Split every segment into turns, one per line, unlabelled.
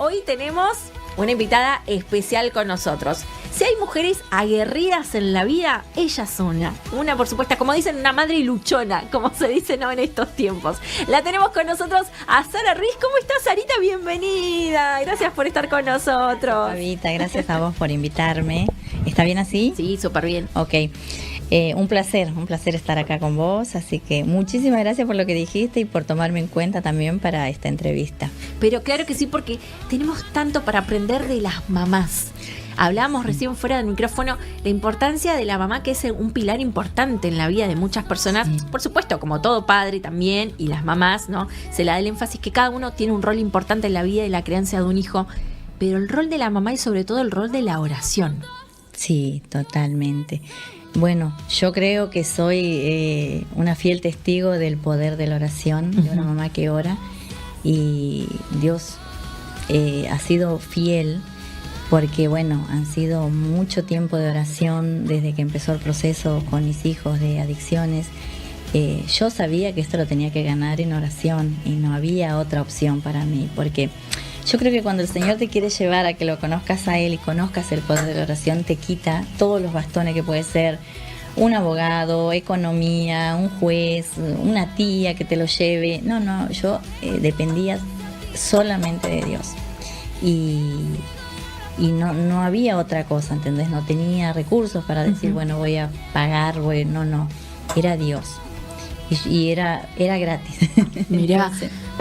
hoy tenemos una invitada especial con nosotros. Si hay mujeres aguerridas en la vida, ella es una. Una, por supuesto, como dicen, una madre luchona, como se dice, ¿no?, en estos tiempos. La tenemos con nosotros a Sara Riz. ¿Cómo estás, Sarita? Bienvenida. Gracias por estar con nosotros.
Fabita, gracias a vos por invitarme. ¿Está bien así?
Sí, súper bien.
Ok. Un placer estar acá con vos, así que muchísimas gracias por lo que dijiste y por tomarme en cuenta también para esta entrevista.
Pero claro que sí, porque tenemos tanto para aprender de las mamás. Hablábamos recién fuera del micrófono la importancia de la mamá, que es un pilar importante en la vida de muchas personas. Sí. Por supuesto, como todo padre también, y las mamás, ¿no? Se le da el énfasis que cada uno tiene un rol importante en la vida y la crianza de un hijo, pero el rol de la mamá y sobre todo el rol de la oración.
Sí, totalmente. Bueno, yo creo que soy una fiel testigo del poder de la oración, de una mamá que ora, y Dios ha sido fiel porque, bueno, han sido mucho tiempo de oración desde que empezó el proceso con mis hijos de adicciones. Yo sabía que esto lo tenía que ganar en oración y no había otra opción para mí, porque yo creo que cuando el Señor te quiere llevar a que lo conozcas a Él y conozcas el poder de la oración, te quita todos los bastones que puede ser un abogado, economía, un juez, una tía que te lo lleve. No, yo dependía solamente de Dios. Y no había otra cosa, ¿entendés? No tenía recursos para decir, bueno, voy a pagar, no. Era Dios. Y era gratis.
Mirá,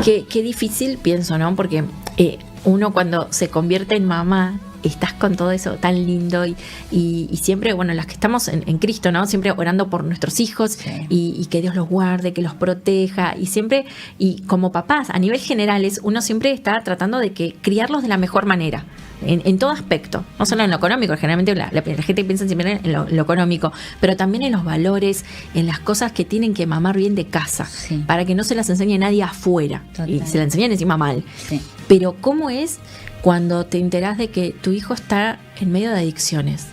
qué difícil, pienso, ¿no? Porque uno cuando se convierte en mamá, estás con todo eso tan lindo y siempre, bueno, las que estamos en Cristo, ¿no? Siempre orando por nuestros hijos, sí, y que Dios los guarde, que los proteja, y siempre, y como papás, a nivel generales, uno siempre está tratando de que criarlos de la mejor manera. En todo aspecto, no solo en lo económico, generalmente la gente piensa siempre en lo económico, pero también en los valores, en las cosas que tienen que mamar bien de casa, sí, para que no se las enseñe nadie afuera. Total. Y se la enseñan encima mal. Sí. Pero ¿cómo es cuando te enterás de que tu hijo está en medio de adicciones?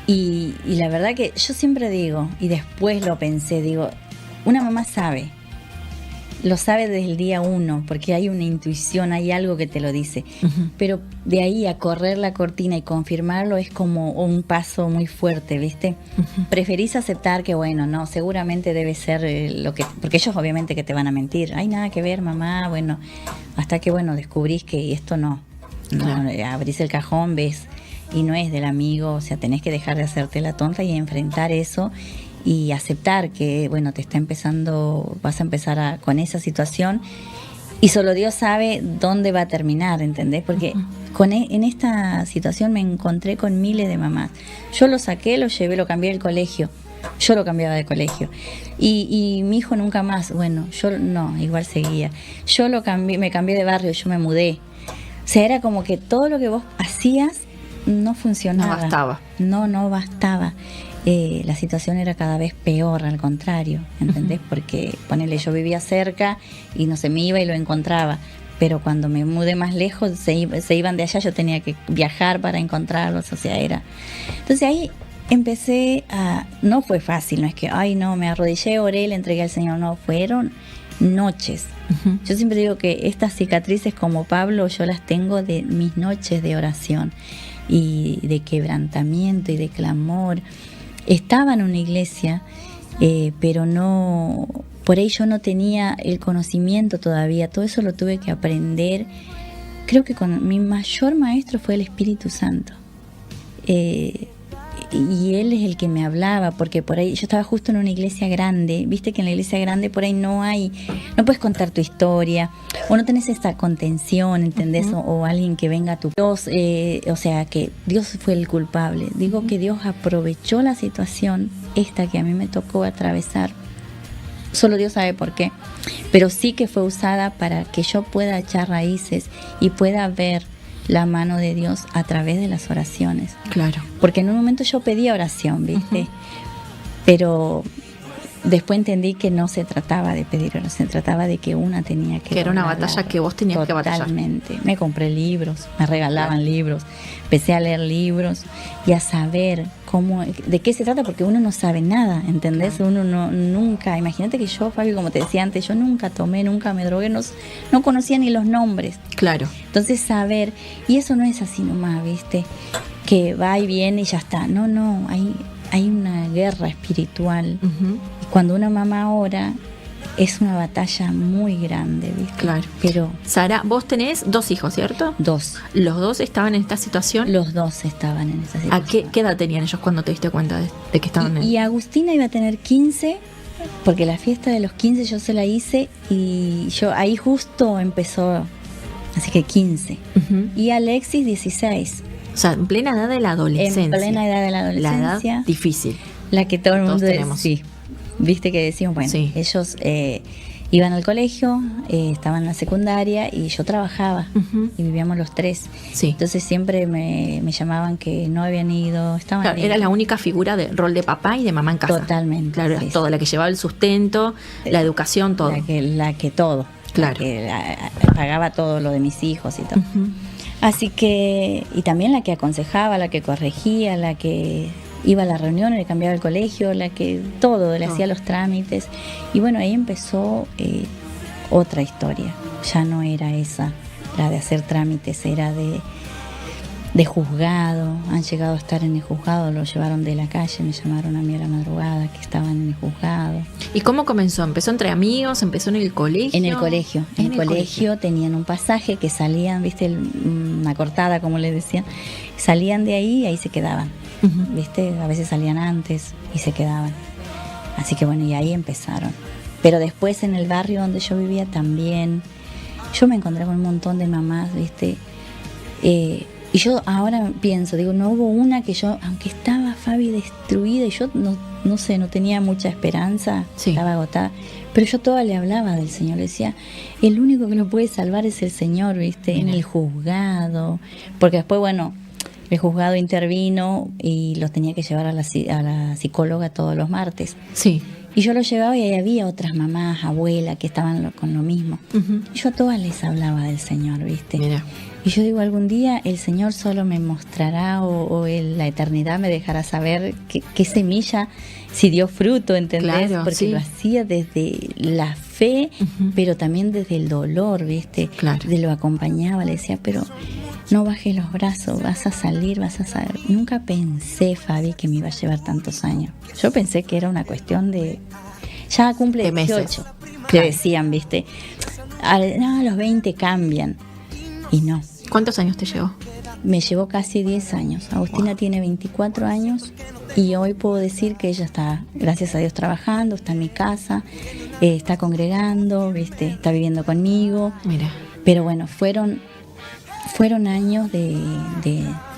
Y la verdad que yo siempre digo, y después lo pensé, digo, una mamá sabe. Lo sabe desde el día 1, porque hay una intuición, hay algo que te lo dice. Pero de ahí a correr la cortina y confirmarlo es como un paso muy fuerte, ¿viste? Preferís aceptar que, bueno, no, seguramente debe ser lo que... Porque ellos obviamente que te van a mentir. Hay nada que ver, mamá, bueno. Hasta que, bueno, descubrís que esto no. Claro. Abrís el cajón, ves, y no es del amigo. O sea, tenés que dejar de hacerte la tonta y enfrentar eso. Y aceptar que, bueno, vas a empezar con esa situación y solo Dios sabe dónde va a terminar, ¿entendés? Porque en esta situación me encontré con miles de mamás. Yo lo saqué, lo llevé, lo cambié del colegio. Yo lo cambiaba de colegio. Y mi hijo nunca más, bueno, yo no, igual seguía. Yo me cambié de barrio, yo me mudé. O sea, era como que todo lo que vos hacías no funcionaba.
No bastaba.
No bastaba. La situación era cada vez peor, al contrario, ¿entendés? Porque, ponele, yo vivía cerca y no se me iba y lo encontraba, pero cuando me mudé más lejos, se iban de allá, yo tenía que viajar para encontrarlos, o sea, era... Entonces ahí empecé no fue fácil, no es que, ay no, me arrodillé, oré, le entregué al Señor, no, fueron noches. Yo siempre digo que estas cicatrices como Pablo, yo las tengo de mis noches de oración y de quebrantamiento y de clamor. Estaba en una iglesia, pero no, por ahí yo no tenía el conocimiento todavía, todo eso lo tuve que aprender. Creo que mi mayor maestro fue el Espíritu Santo. Y él es el que me hablaba, porque por ahí yo estaba justo en una iglesia grande, viste que en la iglesia grande por ahí no puedes contar tu historia, o no tenés esta contención, ¿entendés? O alguien que venga a tu Dios, o sea que Dios fue el culpable. Digo que Dios aprovechó la situación esta que a mí me tocó atravesar, solo Dios sabe por qué, pero sí que fue usada para que yo pueda echar raíces y pueda ver la mano de Dios a través de las oraciones.
Claro.
Porque en un momento yo pedía oración, ¿viste? Pero después entendí que no se trataba de pedir oro, se trataba de que una tenía que
era una
doblar
batalla
la
que vos tenías que batallar.
Totalmente. Me compré libros, me regalaban libros, empecé a leer libros y a saber de qué se trata, porque uno no sabe nada, ¿entendés?
Claro.
Uno nunca, imagínate que yo, Fabi, como te decía antes, yo nunca tomé, nunca me drogué, no conocía ni los nombres.
Claro.
Entonces saber, y eso no es así nomás, ¿viste? Que va y viene y ya está. No, hay una guerra espiritual.
Uh-huh.
Y cuando una mamá ora, es una batalla muy grande, ¿viste?
Claro.
Pero
Sara, vos tenés 2 hijos, ¿cierto?
2.
¿Los 2 estaban en esta situación?
Los 2 estaban en esa situación.
¿A qué edad tenían ellos cuando te diste cuenta de que estaban
Y Agustina iba a tener 15, porque la fiesta de los 15 yo se la hice y yo ahí justo empezó, así que 15.
Uh-huh.
Y Alexis 16.
O sea, en plena edad de la adolescencia.
En plena edad de la adolescencia.
La edad difícil.
La que todo el mundo
tenemos.
Sí. Viste que decimos, bueno,
sí.
Ellos iban al colegio, estaban en la secundaria y yo trabajaba.
Uh-huh.
Y vivíamos los 3.
Sí.
Entonces siempre me llamaban que no habían ido, estaban
claro, era la única figura de rol de papá y de mamá en casa.
Totalmente.
Claro, era
sí,
toda la que llevaba el sustento, la educación, todo.
La que todo.
Claro.
La que pagaba todo lo de mis hijos y todo.
Uh-huh.
Así que, y también la que aconsejaba, la que corregía, la que iba a la reunión, le cambiaba el colegio, la que todo, le hacía los trámites. Y bueno, ahí empezó otra historia. Ya no era esa, la de hacer trámites, era de juzgado. Han llegado a estar en el juzgado, lo llevaron de la calle, me llamaron a mí a la madrugada que estaban en el juzgado.
¿Y cómo comenzó? ¿Empezó entre amigos? ¿Empezó en el colegio?
En el colegio. En el colegio tenían un pasaje que salían, viste, una cortada, como les decían. Salían de ahí y ahí se quedaban.
Uh-huh.
Viste, a veces salían antes y se quedaban. Así que bueno, y ahí empezaron. Pero después en el barrio donde yo vivía también, yo me encontré con un montón de mamás, viste. Y yo ahora pienso, digo, no hubo una que yo, aunque estaba Fabi destruida y yo no sé, no tenía mucha esperanza,
sí.
Estaba agotada, pero yo toda le hablaba del Señor, le decía, el único que lo puede salvar es el Señor, ¿viste? En el juzgado, porque después, bueno, el juzgado intervino y los tenía que llevar a la psicóloga todos los martes.
Sí.
Y yo los llevaba y ahí había otras mamás, abuelas que estaban con lo mismo. Uh-huh. Y yo a todas les hablaba del Señor, ¿viste?
Mira.
Y yo digo, algún día el Señor solo me mostrará o la eternidad me dejará saber qué semilla, si dio fruto, ¿entendés?
Claro,
porque
sí.
Lo hacía desde la fe, uh-huh. Pero también desde el dolor, ¿viste?
Claro.
Lo acompañaba, le decía, pero no bajes los brazos, vas a salir, vas a salir. Nunca pensé, Fabi, que me iba a llevar tantos años. Yo pensé que era una cuestión de... Ya cumple 18, que decían, ¿viste? A los 20 cambian. Y no.
¿Cuántos años te llevó?
Me llevó casi 10 años. Agustina tiene 24 años y hoy puedo decir que ella está, gracias a Dios, trabajando, está en mi casa, está congregando, ¿viste? Está viviendo conmigo.
Mira.
Pero bueno, fueron años de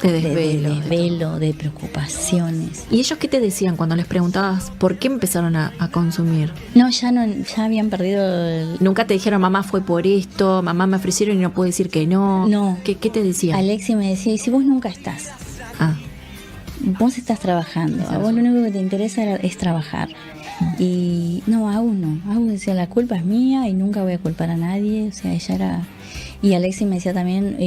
desvelo, de preocupaciones.
¿Y ellos qué te decían cuando les preguntabas por qué empezaron a consumir?
No, ya habían perdido
¿Nunca te dijeron, mamá fue por esto, mamá me ofrecieron y no puedo decir que no?
No.
¿Qué te decían?
Alexi me decía, ¿y si vos nunca estás? Vos estás trabajando, a vos lo único que te interesa es trabajar. Y no, aún no. Aún decía, la culpa es mía y nunca voy a culpar a nadie. O sea, ella era... Y Alexis me decía también,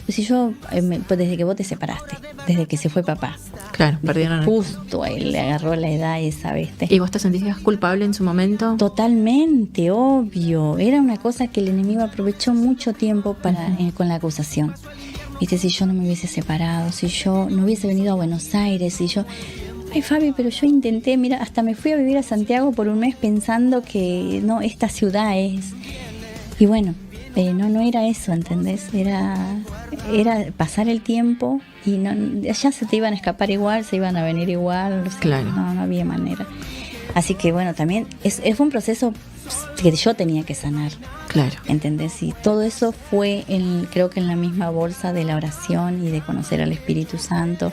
si yo, desde que vos te separaste, desde que se fue papá.
Claro, perdieron.
Justo él le agarró la edad esa, ¿viste?
¿Y vos te sentías culpable en su momento?
Totalmente, obvio. Era una cosa que el enemigo aprovechó mucho tiempo con la acusación. Viste, si yo no me hubiese separado, si yo no hubiese venido a Buenos Aires, si yo... Ay, Fabi, pero yo intenté, mira, hasta me fui a vivir a Santiago por un mes pensando que no, esta ciudad es... Y bueno, no era eso, ¿entendés? Era pasar el tiempo y ya se te iban a escapar igual, se iban a venir igual. O sea,
claro.
No había manera. Así que bueno, también fue un proceso que yo tenía que sanar.
Claro.
¿Entendés? Y todo eso fue, creo que en la misma bolsa de la oración y de conocer al Espíritu Santo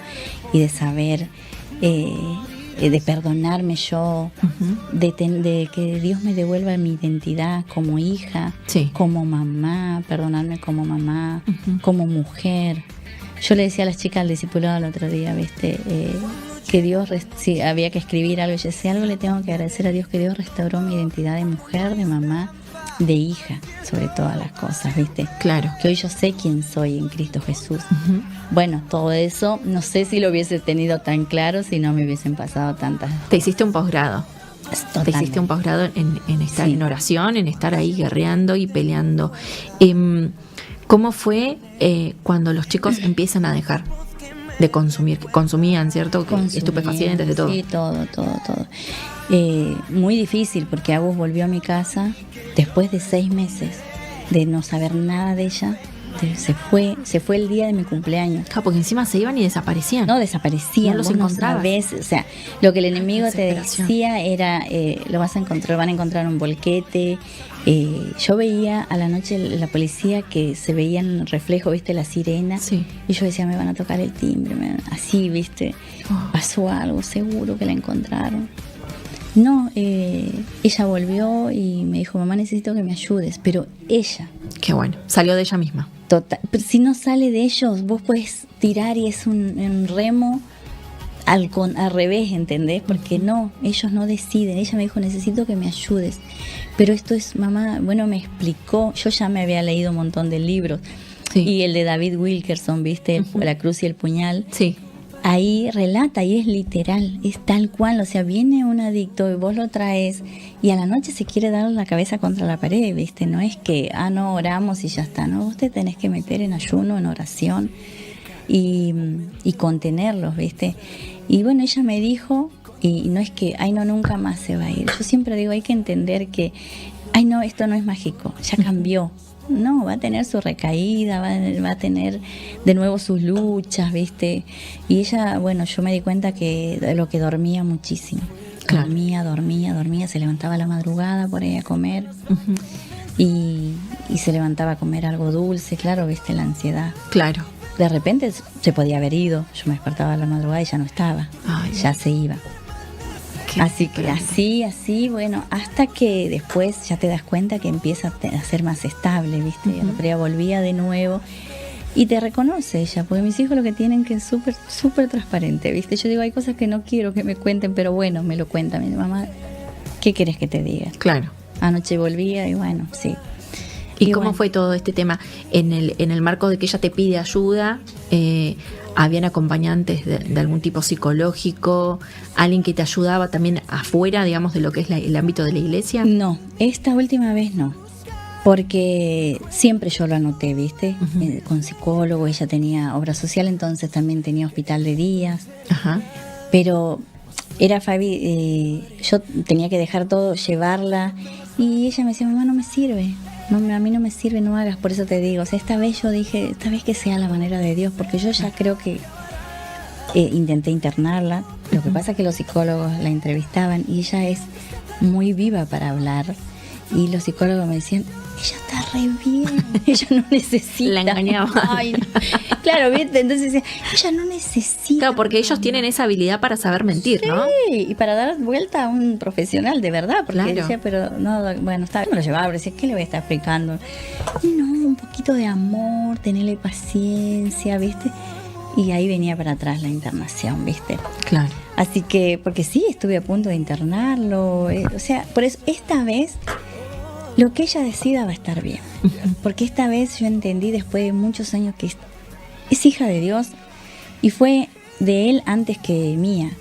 y de saber... de perdonarme yo, uh-huh. de que Dios me devuelva mi identidad como hija,
sí.
Como mamá, perdonarme como mamá,
uh-huh.
Como mujer. Yo le decía a las chicas al discipulado el otro día, ¿viste? que Dios, si había que escribir algo, yo decía, algo le tengo que agradecer a Dios, que Dios restauró mi identidad de mujer, de mamá, de hija, sobre todas las cosas, ¿viste?
Claro.
Que hoy yo sé quién soy en Cristo Jesús. Bueno, todo eso, no sé si lo hubiese tenido tan claro si no me hubiesen pasado tantas.
Te hiciste un posgrado.
Totalmente.
Te hiciste un posgrado en estar en oración, en estar ahí guerreando y peleando. ¿Cómo fue cuando los chicos empiezan a dejar de consumir? Consumían, ¿cierto? Estupefacientes, de todo.
Sí, todo. Muy difícil, porque Agus volvió a mi casa después de 6 meses de no saber nada de ella. Se fue el día de mi cumpleaños.
Claro, porque encima se iban y desaparecían.
No, desaparecían.
No los
vos no
encontrabas.
sabés, o sea, lo que el enemigo te
Desesperación.
decía era, van a encontrar un volquete. Yo veía a la noche la policía que se veían reflejos, ¿viste? La sirena.
Sí.
Y yo decía, me van a tocar el timbre, así, ¿viste? Pasó algo, seguro que la encontraron. No, ella volvió y me dijo, mamá, necesito que me ayudes. Pero ella,
Qué bueno. Salió de ella misma.
total, pero si no sale de ellos, vos podés tirar y es un remo al revés, ¿entendés? Porque no, ellos no deciden. Ella me dijo, necesito que me ayudes. Pero esto es, mamá, bueno, me explicó. Yo ya me había leído un montón de libros.
Sí.
Y el de David Wilkerson, ¿viste? La cruz y el puñal.
Sí.
Ahí relata y es literal, es tal cual, o sea, viene un adicto y vos lo traes y a la noche se quiere dar la cabeza contra la pared, ¿viste? No es que, no, oramos y ya está, no, vos te tenés que meter en ayuno, en oración y contenerlos, ¿viste? Y bueno, ella me dijo, y no es que, no, nunca más se va a ir. Yo siempre digo, hay que entender que, no, esto no es mágico, ya cambió. No, va a tener su recaída, va a tener de nuevo sus luchas, ¿viste? Y ella, bueno, yo me di cuenta que lo que dormía muchísimo.
Claro.
Dormía, se levantaba a la madrugada por ahí a comer y se levantaba a comer algo dulce, claro, ¿viste? La ansiedad.
Claro.
De repente se podía haber ido, yo me despertaba a la madrugada y ya no estaba,
Ay,
ya se iba. Así que así, bueno, hasta que después ya te das cuenta que empieza a ser más estable, ¿viste? El otro día volvía de nuevo y te reconoce ella, porque mis hijos lo que tienen que es súper transparente, ¿viste? Yo digo, hay cosas que no quiero que me cuenten, pero bueno, me lo cuentan. Me dice, mamá, ¿qué querés que te diga?
Claro.
Anoche volvía y bueno, sí.
¿Y cómo fue todo este tema? En el marco de que ella te pide ayuda, ¿habían acompañantes de algún tipo psicológico? ¿Alguien que te ayudaba también afuera, digamos, de lo que es el ámbito de la iglesia?
No, esta última vez no. Porque siempre yo lo anoté, ¿viste? Con psicólogo, ella tenía obra social, entonces también tenía hospital de días.
Ajá.
Pero era Fabi, yo tenía que dejar todo, llevarla, y ella me decía, mamá, no me sirve. No, a mí no me sirve, no hagas, por eso te digo. O sea, esta vez yo dije, esta vez que sea la manera de Dios, porque yo ya creo que intenté internarla. Lo que pasa es que los psicólogos la entrevistaban y ella es muy viva para hablar. Y los psicólogos me decían, ella está re bien, ella no necesita.
La engañaba.
Ay, no. Claro, ¿viste? Entonces decía, ella no necesita.
Claro, porque ellos tienen esa habilidad para saber mentir, ¿no?
Sí, y para dar vuelta a un profesional de verdad, porque
Claro.
decía, pero no, bueno, está bien, me lo llevaba, pero decía, ¿qué le voy a estar explicando? No, un poquito de amor, tenerle paciencia, ¿viste? Y ahí venía para atrás la internación, ¿viste?
Claro.
Así que, porque sí, estuve a punto de internarlo, o sea, por eso, esta vez, lo que ella decida va a estar bien. Porque esta vez yo entendí, después de muchos años, que es hija de Dios y fue de Él antes que mía.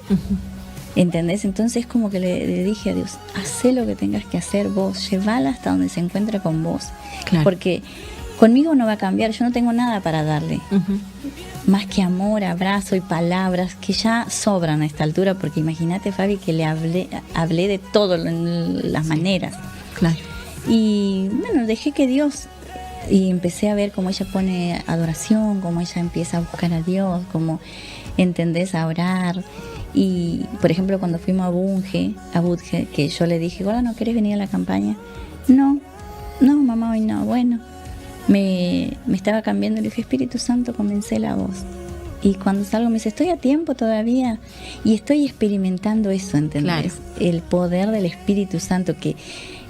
¿Entendés? Entonces como que le dije a Dios, hacé lo que tengas que hacer vos, llévala hasta donde se encuentre con vos.
Claro.
Porque conmigo no va a cambiar, yo no tengo nada para darle. Más que amor, abrazo y palabras que ya sobran a esta altura, porque imagínate, Fabi, que le hablé de todo en las maneras.
Claro.
Y bueno, dejé que Dios, y empecé a ver cómo ella pone adoración, cómo ella empieza a buscar a Dios, cómo entendés a orar. Y por ejemplo, cuando fuimos a Budge, que yo le dije, hola, ¿no querés venir a la campaña? No, mamá, hoy no. Bueno, me estaba cambiando, le dije, Espíritu Santo, comencé la voz. Y cuando salgo me dice, estoy a tiempo todavía. Y estoy experimentando eso, ¿entendés?
Claro.
El poder del Espíritu Santo, que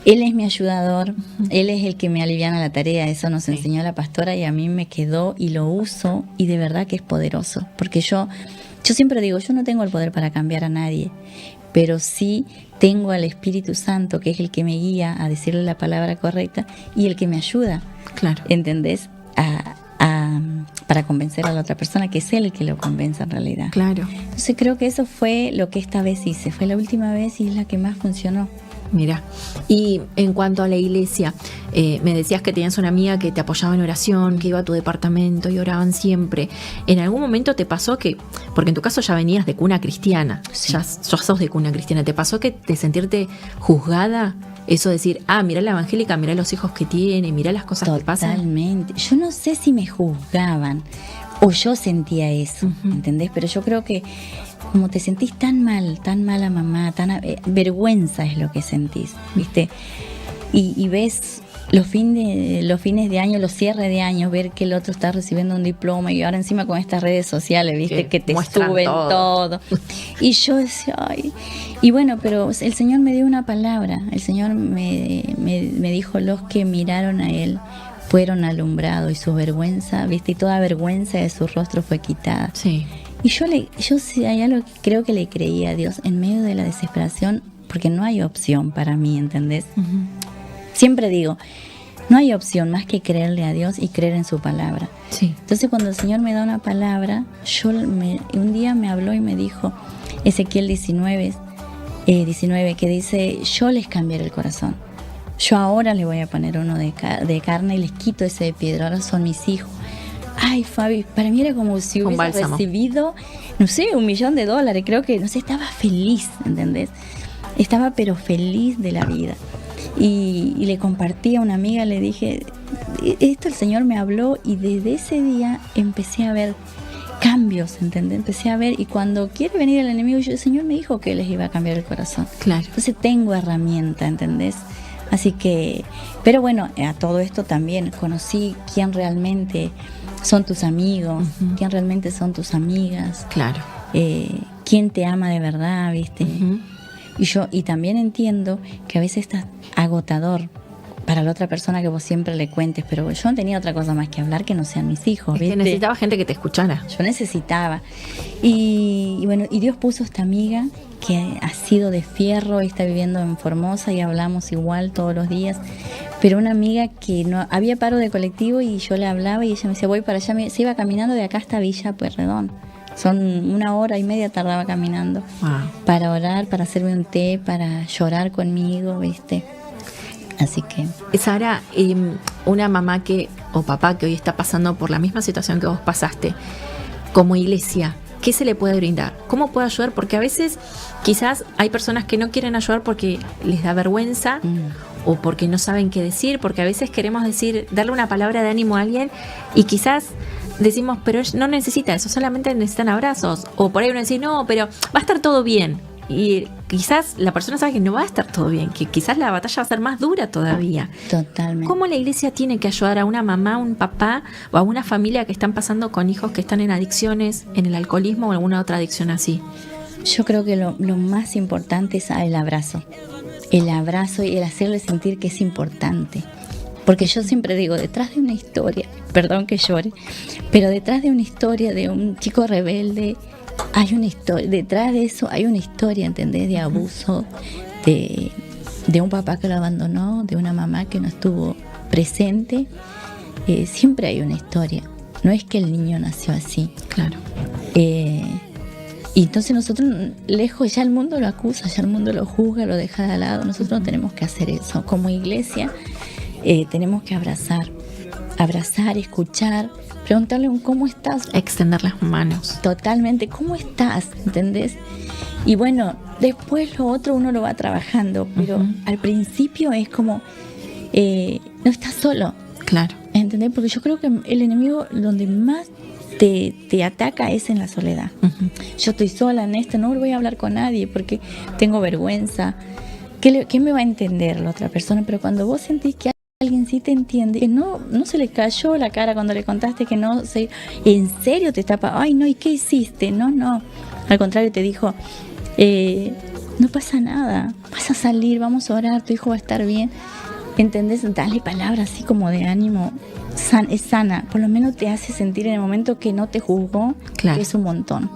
Él es mi ayudador, Él es el que me aliviana la tarea, eso nos enseñó la pastora y a mí me quedó y lo uso y de verdad que es poderoso, porque yo siempre digo, yo no tengo el poder para cambiar a nadie, pero sí tengo al Espíritu Santo, que es el que me guía a decirle la palabra correcta y el que me ayuda,
Claro.
¿entendés? Para convencer a la otra persona, que es él el que lo convence en realidad.
Claro.
Entonces creo que eso fue lo que esta vez hice, fue la última vez y es la que más funcionó.
Mira, y en cuanto a la iglesia, me decías que tenías una amiga que te apoyaba en oración, que iba a tu departamento y oraban siempre. ¿En algún momento te pasó que, porque en tu caso ya venías de cuna cristiana,
Sí.
ya sos de cuna cristiana, ¿te pasó que de sentirte juzgada? Eso de decir, mirá la evangélica, mirá los hijos que tiene, mirá las cosas que pasan.
Totalmente. Yo no sé si me juzgaban o yo sentía eso,
Ujú.
¿entendés? Pero yo creo que como te sentís tan mala mamá, vergüenza es lo que sentís, ¿viste? Y ves los fines de año, los cierres de año, ver que el otro está recibiendo un diploma y ahora encima con estas redes sociales, ¿viste? Que te
muestran
suben todo. Y yo decía, ay. Y bueno, pero el Señor me dio una palabra. El Señor me dijo, los que miraron a Él fueron alumbrados y su vergüenza, ¿viste? Y toda vergüenza de su rostro fue quitada.
Sí.
Y yo sí hay algo que creo que le creí a Dios en medio de la desesperación, porque no hay opción para mí, ¿entendés?
Ujú.
Siempre digo, no hay opción más que creerle a Dios y creer en su palabra.
Sí.
Entonces cuando el Señor me da una palabra, un día me habló y me dijo, Ezequiel 19, que dice, yo les cambiaré el corazón. Yo ahora le voy a poner uno de carne y les quito ese de piedra, ahora son mis hijos. Ay, Fabi, para mí era como si
Un
hubiese
bálsamo.
recibido, no sé, $1.000.000, creo que, no sé, estaba feliz, ¿entendés? Estaba pero feliz de la vida. Y le compartí a una amiga, le dije, esto el Señor me habló y desde ese día empecé a ver cambios, ¿entendés? Empecé a ver y cuando quiere venir el enemigo, el Señor me dijo que les iba a cambiar el corazón.
Claro.
Entonces tengo herramienta, ¿entendés? Así que, pero bueno, a todo esto también conocí quién realmente son tus amigos,
Ujú.
quién realmente son tus amigas,
Claro.
quién te ama de verdad, ¿viste?
Ujú.
Y también entiendo que a veces estás agotador para la otra persona que vos siempre le cuentes, pero yo no tenía otra cosa más que hablar que no sean mis hijos,
Es
¿viste?
que necesitaba gente que te escuchara.
Yo necesitaba. Y bueno, y Dios puso esta amiga que ha sido de fierro y está viviendo en Formosa y hablamos igual todos los días. Pero una amiga que no había paro de colectivo y yo le hablaba y ella me decía, voy para allá. Se iba caminando de acá hasta Villa Pueyrredón. Son 1 hora y media tardaba caminando.
Wow.
Para orar, para hacerme un té, para llorar conmigo, ¿viste? Así que
Sara, una mamá o papá que hoy está pasando por la misma situación que vos pasaste, como iglesia, ¿qué se le puede brindar? ¿Cómo puede ayudar? Porque a veces quizás hay personas que no quieren ayudar porque les da vergüenza o porque no saben qué decir, porque a veces queremos darle una palabra de ánimo a alguien y quizás decimos, pero no necesita eso, solamente necesitan abrazos. O por ahí uno dice, no, pero va a estar todo bien. Y quizás la persona sabe que no va a estar todo bien, que quizás la batalla va a ser más dura todavía.
totalmente.
¿Cómo la iglesia tiene que ayudar a una mamá, un papá o a una familia que están pasando con hijos que están en adicciones, en el alcoholismo o alguna otra adicción así?
Yo creo que lo más importante es el abrazo. El abrazo y el hacerle sentir que es importante. Porque yo siempre digo, detrás de una historia, perdón que llore, pero detrás de una historia de un chico rebelde, hay una historia, detrás de eso hay una historia, ¿entendés? De abuso, de un papá que lo abandonó, de una mamá que no estuvo presente. Siempre hay una historia. No es que el niño nació así.
Claro.
Y entonces nosotros, lejos, ya el mundo lo acusa, ya el mundo lo juzga, lo deja de lado. Nosotros no tenemos que hacer eso. Como iglesia tenemos que abrazar, escuchar, preguntarle un cómo estás.
Extender las manos.
Totalmente, ¿cómo estás? ¿Entendés? Y bueno, después lo otro uno lo va trabajando, pero al principio es como, no estás solo.
Claro.
¿Entendés? Porque yo creo que el enemigo donde más te ataca es en la soledad. Yo estoy sola en esto, no voy a hablar con nadie porque tengo vergüenza. ¿Qué me va a entender la otra persona? Pero cuando vos sentís que alguien sí te entiende, que no se le cayó la cara cuando le contaste que no sé, en serio te tapa, ay no, ¿y qué hiciste? No, al contrario te dijo, no pasa nada, vas a salir, vamos a orar, tu hijo va a estar bien. ¿Entendés? Dale palabras así como de ánimo, es sana, por lo menos te hace sentir en el momento que no te juzgó,
Claro.
que es un montón.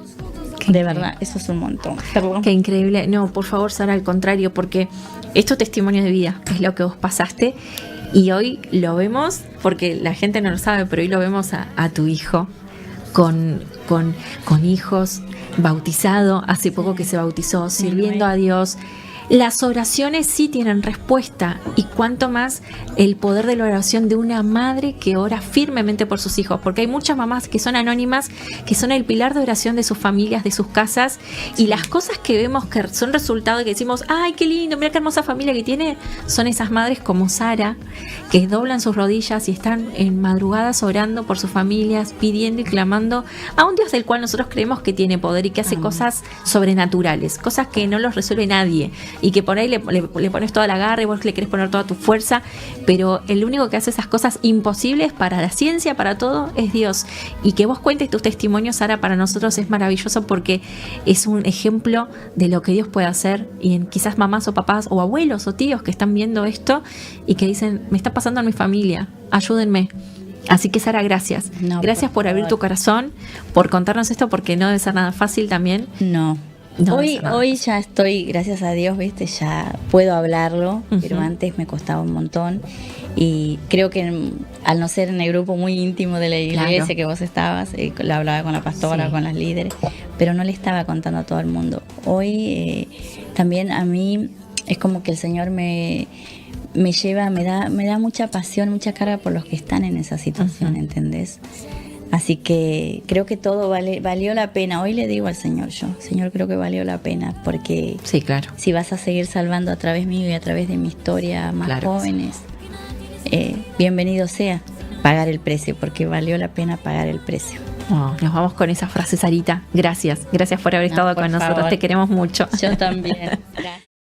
Qué
De
increíble.
verdad, eso es un montón. Perdón.
Qué increíble. No, por favor, Sara, al contrario, porque es tu testimonio de vida, es lo que vos pasaste. Y hoy lo vemos, porque la gente no lo sabe, pero hoy lo vemos a tu hijo con hijos, bautizado, hace poco que se bautizó, sirviendo a Dios. Las oraciones sí tienen respuesta, y cuanto más el poder de la oración de una madre que ora firmemente por sus hijos, porque hay muchas mamás que son anónimas, que son el pilar de oración de sus familias, de sus casas, y las cosas que vemos que son resultado de que decimos, ay, qué lindo, mira qué hermosa familia que tiene, son esas madres como Sara, que doblan sus rodillas y están en madrugadas orando por sus familias, pidiendo y clamando a un Dios del cual nosotros creemos que tiene poder y que hace cosas sobrenaturales, cosas que no los resuelve nadie, y que por ahí le pones toda la garra y vos le querés poner toda tu fuerza, pero el único que hace esas cosas imposibles para la ciencia, para todo, es Dios. Y que vos cuentes tus testimonios, Sara, para nosotros es maravilloso, porque es un ejemplo de lo que Dios puede hacer, y en quizás mamás o papás o abuelos o tíos que están viendo esto y que dicen, me está pasando en mi familia, ayúdenme. Así que, Sara, gracias.
No,
Gracias por abrir tu corazón, por contarnos esto, porque no debe ser nada fácil también.
No.
No, eso no.
Hoy ya estoy, gracias a Dios, viste, ya puedo hablarlo,
Ujú.
pero antes me costaba un montón. Y creo que al no ser en el grupo muy íntimo de la iglesia
Claro.
que vos estabas, lo hablaba con la pastora,
Sí.
con las líderes, pero no le estaba contando a todo el mundo. Hoy también a mí es como que el Señor me lleva, me da mucha pasión, mucha carga por los que están en esa situación,
Ujú.
¿entendés? Así que creo que todo valió la pena. Hoy le digo al Señor, Señor, creo que valió la pena, porque
Sí, claro.
si vas a seguir salvando a través mío y a través de mi historia a más
Claro.
jóvenes, bienvenido sea pagar el precio, porque valió la pena pagar el precio.
Oh, nos vamos con esa frase, Sarita. Gracias. Gracias por haber
No,
estado
por
con nosotros.
favor.
Te queremos mucho.
Yo también. Gracias.